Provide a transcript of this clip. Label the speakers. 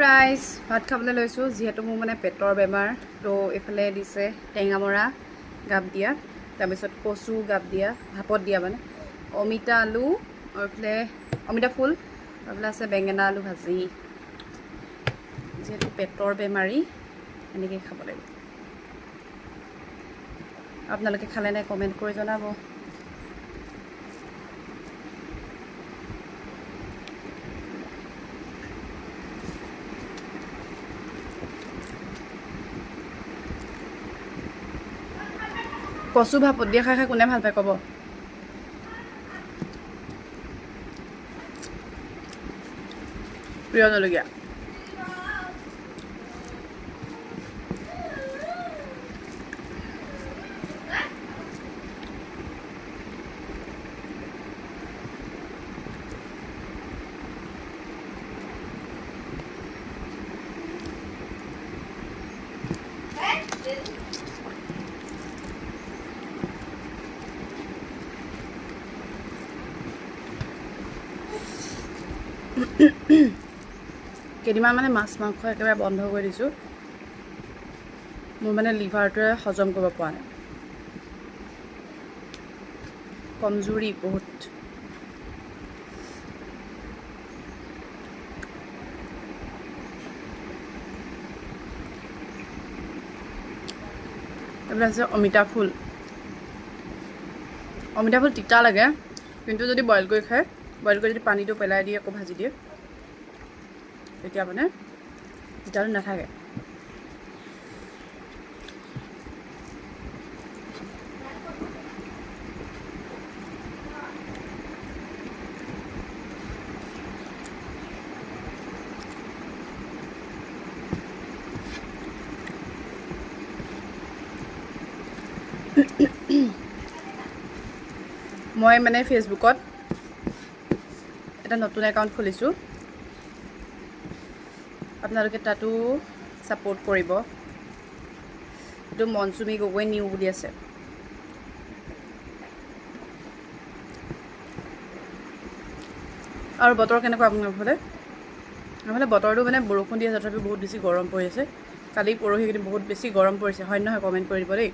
Speaker 1: ৰাইজ ভাত খাবলৈ লৈছোঁ যিহেতু মোৰ মানে পেটৰ বেমাৰ তো এইফালে দিছে টেঙামৰা গাপ দিয়া তাৰপিছত কচু গাপ দিয়া ভাপত দিয়া মানে অমিতা আলু আৰু এইফালে অমিতা ফুল আৰু এইফালে আছে বেঙেনা আলু ভাজি যিহেতু পেটৰ বেমাৰী এনেকৈ খাব লাগিব আপোনালোকে খালে নাই কমেণ্ট কৰি জনাব কচু ভাপত দিয়া খাই কোনে ভাল পায় ক'ব প্ৰিয় জলকীয়া কেইদিনমান মানে মাছ মাংস একেবাৰে বন্ধ কৰি দিছোঁ মোৰ মানে লিভাৰটোৱে হজম কৰিব পৰা নাই কমজুৰি বহুত এইবিলাক আছে অমিতা ফুল তিতা লাগে কিন্তু যদি বইল কৰি খায় বইল কৰি যদি পানীটো পেলাই দিয়ে আকৌ ভাজি দিয়ে তেতিয়া মানে তিতাটো নাথাকে মই মানে ফেচবুকত এটা নতুন একাউণ্ট খুলিছোঁ আপোনালোকে তাতো ছাপোৰ্ট কৰিব এইটো মনচুমী গগৈ নিউ বুলি আছে আৰু বতৰ কেনেকুৱা আপোনালোকৰ ফালে নহ'লে বতৰটো মানে বৰষুণ দি আছে তথাপিও বহুত বেছি গৰম পৰি আছে কালি পৰহি কিন্তু বহুত বেছি গৰম পৰিছে হয় নহয় কমেণ্ট কৰি দিব দেই